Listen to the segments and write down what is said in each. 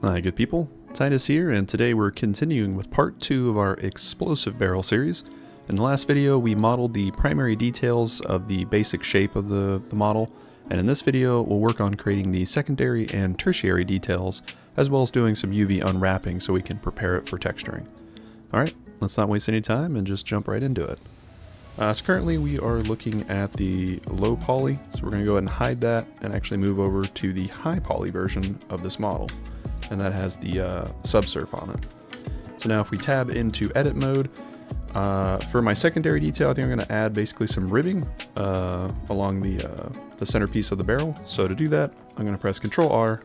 Hi good people, Titus here, and today we're continuing with part 2 of our explosive barrel series. In the last video we modeled the primary details of the basic shape of the model, and in this video we'll work on creating the secondary and tertiary details, as well as doing some UV unwrapping so we can prepare it for texturing. Alright, let's not waste any time and just jump right into it. So currently we are looking at the low poly, so we're going to go ahead and hide that and actually move over to the high poly version of this model. And that has the subsurf on it. So now if we tab into edit mode, for my secondary detail I think I'm going to add basically some ribbing along the centerpiece of the barrel. So to do that I'm going to press Ctrl R,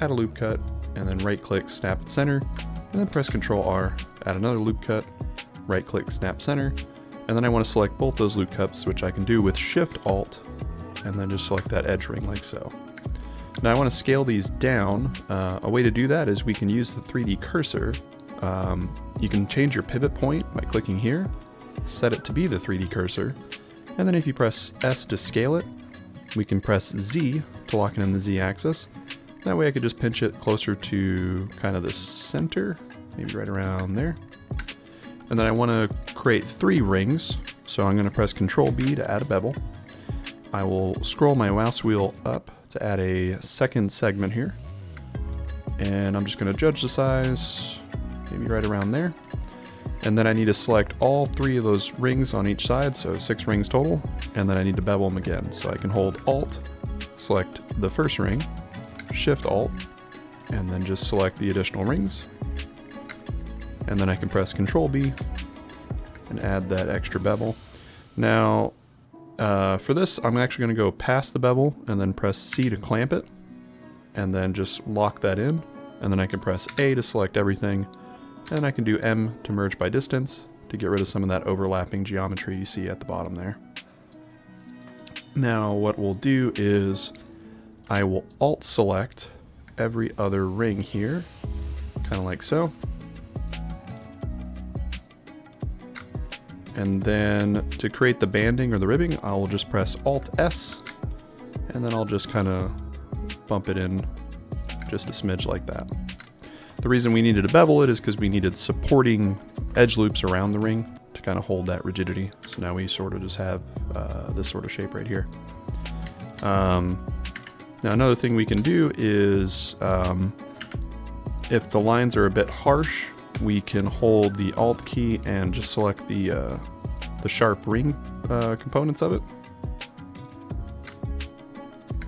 add a loop cut, and then right click snap at center, and then press Ctrl R, add another loop cut, right click snap center, and then I want to select both those loop cuts, which I can do with Shift Alt, and then just select that edge ring like so. Now I want to scale these down. A way to do that is we can use the 3D cursor. You can change your pivot point by clicking here, set it to be the 3D cursor, and then if you press S to scale it, we can press Z to lock it in the Z axis. That way I could just pinch it closer to kind of the center, maybe right around there. And then I want to create 3 rings, so I'm going to press Ctrl B to add a bevel. I will scroll my mouse wheel up to add a second segment here, and I'm just going to judge the size, maybe right around there, and then I need to select all 3 of those rings on each side, so 6 rings total, and then I need to bevel them again. So I can hold Alt, select the first ring, Shift Alt, and then just select the additional rings, and then I can press Ctrl B and add that extra bevel. Now for this, I'm actually going to go past the bevel and then press C to clamp it, and then just lock that in, and then I can press A to select everything, and I can do M to merge by distance to get rid of some of that overlapping geometry you see at the bottom there. Now what we'll do is I will Alt select every other ring here, kind of like so. And then to create the banding or the ribbing, I'll just press Alt S, and then I'll just kind of bump it in just a smidge like that. The reason we needed to bevel it is because we needed supporting edge loops around the ring to kind of hold that rigidity. So now we sort of just have this sort of shape right here. Now another thing we can do is if the lines are a bit harsh, we can hold the Alt key and just select the sharp ring components of it.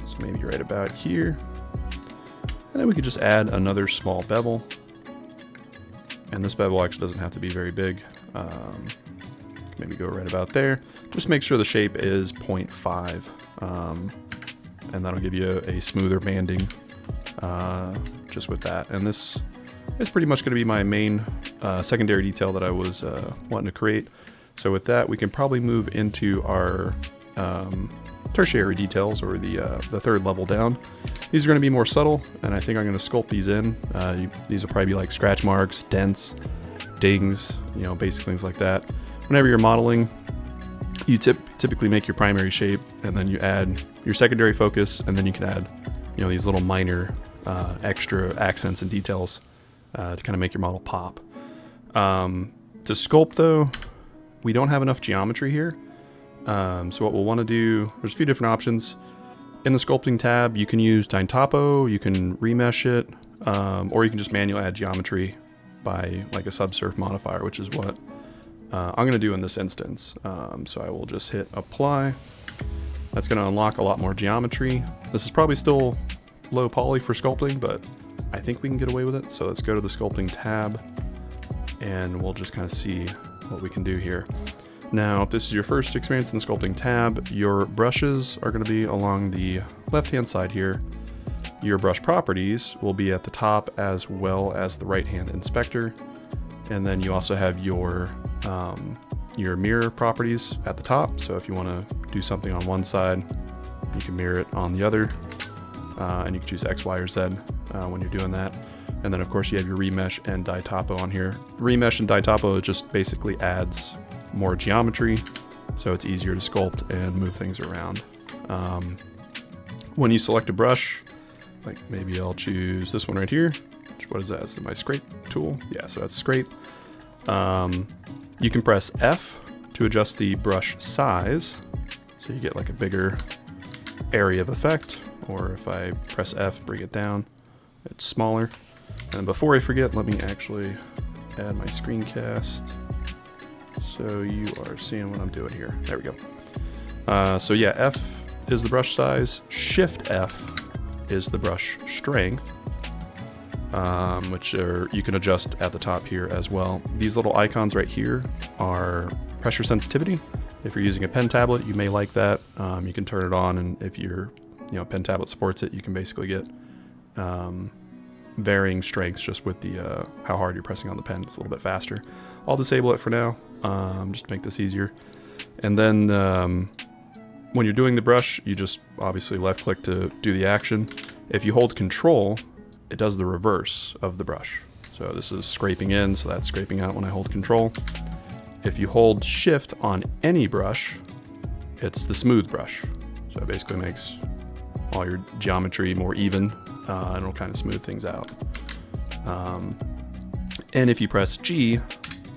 So maybe right about here. And then we could just add another small bevel. And this bevel actually doesn't have to be very big. Maybe go right about there. Just make sure the shape is 0.5. And that'll give you a smoother banding just with that. And this is pretty much going to be my main secondary detail that I was wanting to create. So with that, we can probably move into our tertiary details, or the third level down. These are going to be more subtle, and I think I'm going to sculpt these in. These will probably be like scratch marks, dents, dings, basic things like that. Whenever you're modeling, you typically make your primary shape, and then you add your secondary focus, and then you can add these little minor extra accents and details to kind of make your model pop. To sculpt though, we don't have enough geometry here. So what we'll want to do, there's a few different options. In the sculpting tab, you can use Topo, you can remesh it, or you can just manually add geometry by like a subsurf modifier, which is what I'm going to do in this instance. So I will just hit apply. That's going to unlock a lot more geometry. This is probably still low poly for sculpting, but I think we can get away with it. So let's go to the sculpting tab, and we'll just kind of see what we can do here. Now, if this is your first experience in the sculpting tab, your brushes are going to be along the left-hand side here. Your brush properties will be at the top, as well as the right-hand inspector. And then you also have your mirror properties at the top. So if you want to do something on one side, you can mirror it on the other. And you can choose X, Y, or Z when you're doing that. And then of course you have your remesh and Topo on here. Remesh and Topo just basically adds more geometry, so it's easier to sculpt and move things around. When you select a brush, like maybe I'll choose this one right here, what is that? Is it my scrape tool? Yeah, so that's scrape. You can press F to adjust the brush size, so you get like a bigger area of effect, or if I press F, bring it down, it's smaller. And before I forget, let me actually add my screencast so you are seeing what I'm doing here. There we go. So yeah, F is the brush size, Shift F is the brush strength, which you can adjust at the top here as well. These little icons right here are pressure sensitivity. If you're using a pen tablet, you may like that. You can turn it on, and if your pen tablet supports it, you can basically get varying strengths just with the how hard you're pressing on the pen. It's a little bit faster. I'll disable it for now, just to make this easier. And then when you're doing the brush, you just obviously left click to do the action. If you hold Control, it does the reverse of the brush. So this is scraping in, so that's scraping out when I hold Control. If you hold Shift on any brush, it's the smooth brush. So it basically makes all your geometry more even, and it'll kind of smooth things out. And if you press G,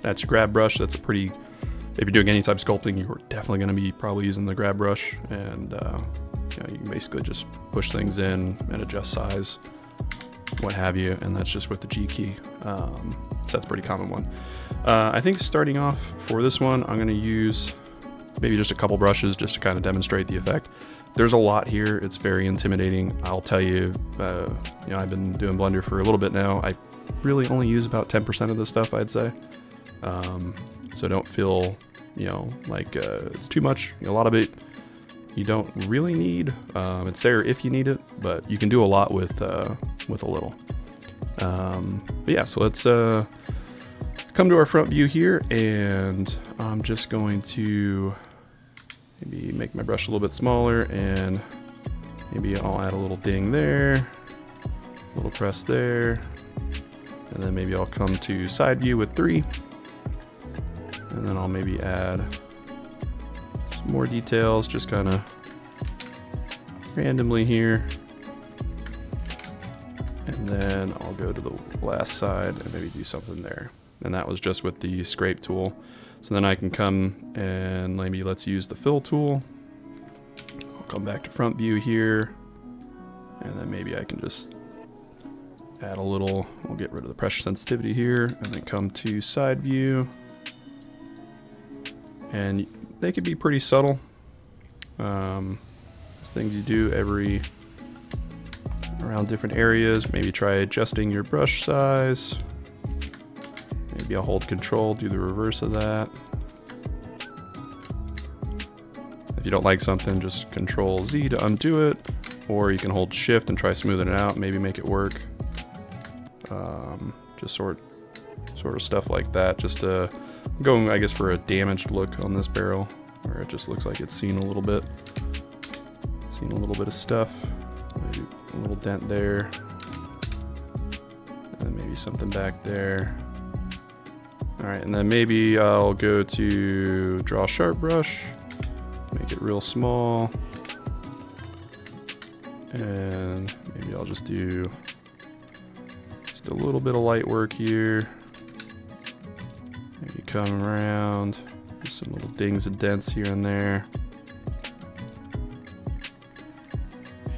that's your grab brush. That's a pretty, if you're doing any type of sculpting, you're definitely going to be probably using the grab brush, and you can basically just push things in and adjust size, what have you, and that's just with the G key. So that's a pretty common one. I think starting off for this one, I'm going to use maybe just a couple brushes just to kind of demonstrate the effect. There's a lot here. It's very intimidating. I'll tell you, I've been doing Blender for a little bit now. I really only use about 10% of this stuff, I'd say. So don't feel, like it's too much. A lot of it you don't really need. It's there if you need it, but you can do a lot with a little. But yeah, so let's come to our front view here, and I'm just going to maybe make my brush a little bit smaller, and maybe I'll add a little ding there, a little press there, and then maybe I'll come to side view with 3, and then I'll maybe add some more details just kind of randomly here, and then I'll go to the last side and maybe do something there. And that was just with the scrape tool. So then I can come and maybe let's use the fill tool. I'll come back to front view here, and then maybe I can just add a little, we'll get rid of the pressure sensitivity here, and then come to side view. And they can be pretty subtle. It's things you do around different areas. Maybe try adjusting your brush size. Maybe I'll hold Control, do the reverse of that. If you don't like something, just Control Z to undo it, or you can hold Shift and try smoothing it out, maybe make it work. Just sort of stuff like that. Just going, I guess, for a damaged look on this barrel, where it just looks like it's seen a little bit of stuff. Maybe a little dent there, and maybe something back there. Alright, and then maybe I'll go to draw sharp brush, make it real small, and maybe I'll just do a little bit of light work here. Maybe come around, do some little dings and dents here and there.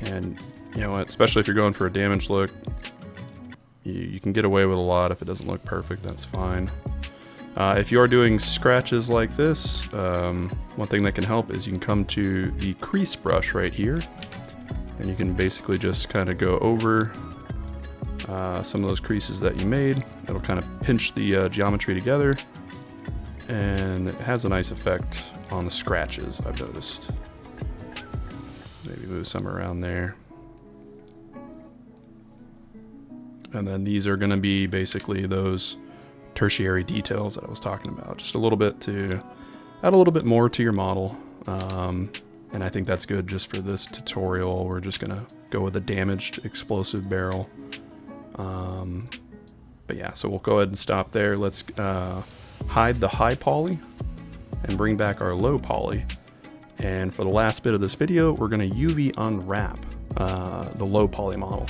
And you know what, especially if you're going for a damaged look, you can get away with a lot. If it doesn't look perfect, that's fine. If you are doing scratches like this, one thing that can help is you can come to the crease brush right here, and you can basically just kind of go over some of those creases that you made. It'll kind of pinch the geometry together, and it has a nice effect on the scratches, I've noticed. Maybe move some around there. And then these are going to be basically those tertiary details that I was talking about. Just a little bit to add a little bit more to your model. And I think that's good just for this tutorial. We're just going to go with a damaged explosive barrel. But yeah, so we'll go ahead and stop there. Let's hide the high poly and bring back our low poly. And for the last bit of this video, we're going to UV unwrap the low poly model.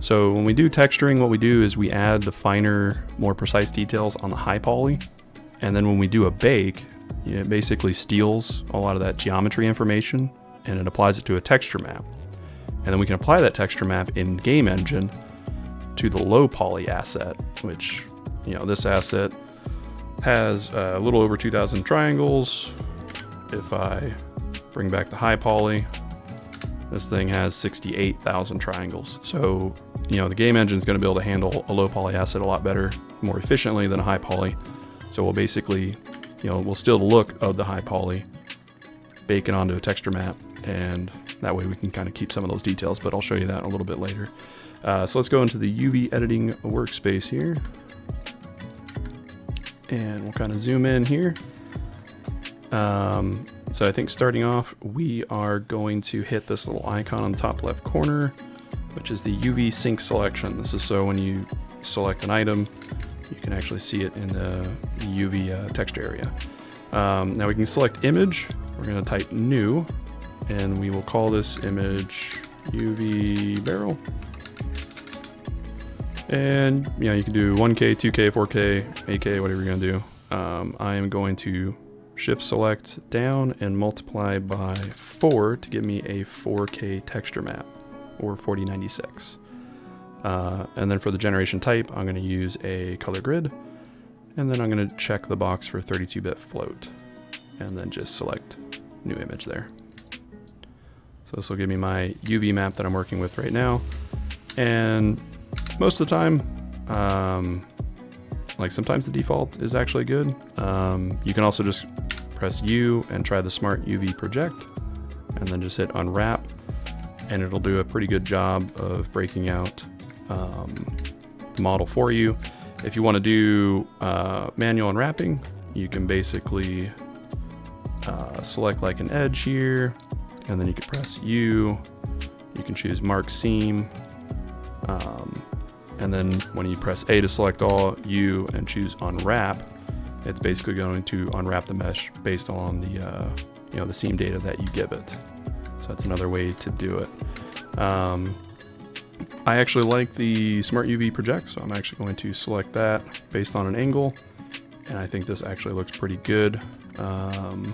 So when we do texturing, what we do is we add the finer, more precise details on the high poly. And then when we do a bake, it basically steals a lot of that geometry information and it applies it to a texture map. And then we can apply that texture map in Game Engine to the low poly asset, which, this asset has a little over 2,000 triangles. If I bring back the high poly, this thing has 68,000 triangles. So, the Game Engine is going to be able to handle a low poly asset a lot better, more efficiently than a high poly. So we'll basically, we'll steal the look of the high poly, bake it onto a texture map, and that way we can kind of keep some of those details, but I'll show you that a little bit later. So let's go into the UV editing workspace here. And we'll kind of zoom in here. So I think starting off, we are going to hit this little icon on the top left corner, which is the UV sync selection. This is so when you select an item, you can actually see it in the UV text area. Now we can select image. We're going to type new, and we will call this image UV barrel. And you can do 1K, 2K, 4K, 8K, whatever you're going to do. I am going to shift select down and multiply by 4 to give me a 4K texture map, or 4096. And then for the generation type, I'm going to use a color grid, and then I'm going to check the box for 32-bit float, and then just select new image there. So this will give me my UV map that I'm working with right now. And most of the time, sometimes the default is actually good. You can also just press U and try the Smart UV Project, and then just hit Unwrap, and it'll do a pretty good job of breaking out the model for you. If you want to do manual unwrapping, you can basically select like an edge here, and then you can press U. You can choose Mark Seam, and then when you press A to select all, U, and choose Unwrap, it's basically going to unwrap the mesh based on the the seam data that you give it. So that's another way to do it. I actually like the Smart UV Project, so I'm actually going to select that based on an angle, and I think this actually looks pretty good. Let me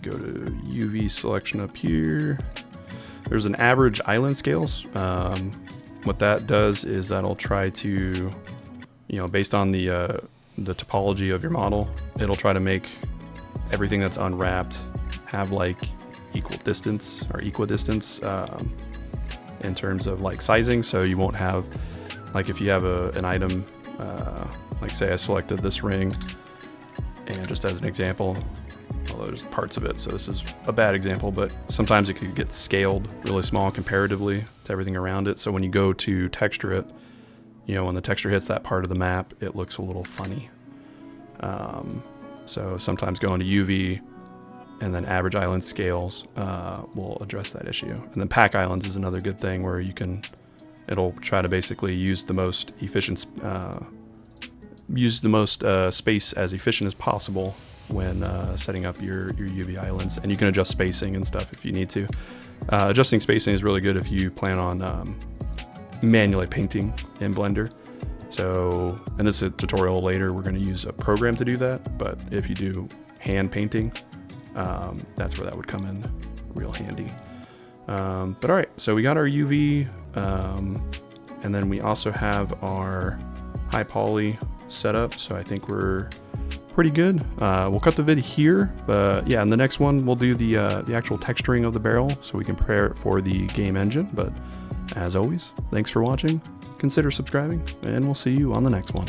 go to UV selection up here. There's an average island scales. What that does is that'll try to, based on the topology of your model, it'll try to make everything that's unwrapped have like equal distance or equidistance in terms of like sizing. So you won't have, like if you have an item, like say I selected this ring, and just as an example, although there's parts of it, so this is a bad example, but sometimes it could get scaled really small comparatively to everything around it. So when you go to texture it, when the texture hits that part of the map, it looks a little funny. So sometimes going to UV and then average island scales will address that issue. And then pack islands is another good thing where it'll try to basically use the most efficient, space as efficient as possible when setting up your UV islands. And you can adjust spacing and stuff if you need to. Adjusting spacing is really good if you plan on manually painting in Blender. So, and this is a tutorial later, we're going to use a program to do that, but if you do hand painting, that's where that would come in real handy. But all right, so we got our UV, and then we also have our high poly set up, so I think we're pretty good. We'll cut the vid here, but yeah, in the next one we'll do the actual texturing of the barrel so we can prepare it for the game engine. But as always, thanks for watching, consider subscribing, and we'll see you on the next one.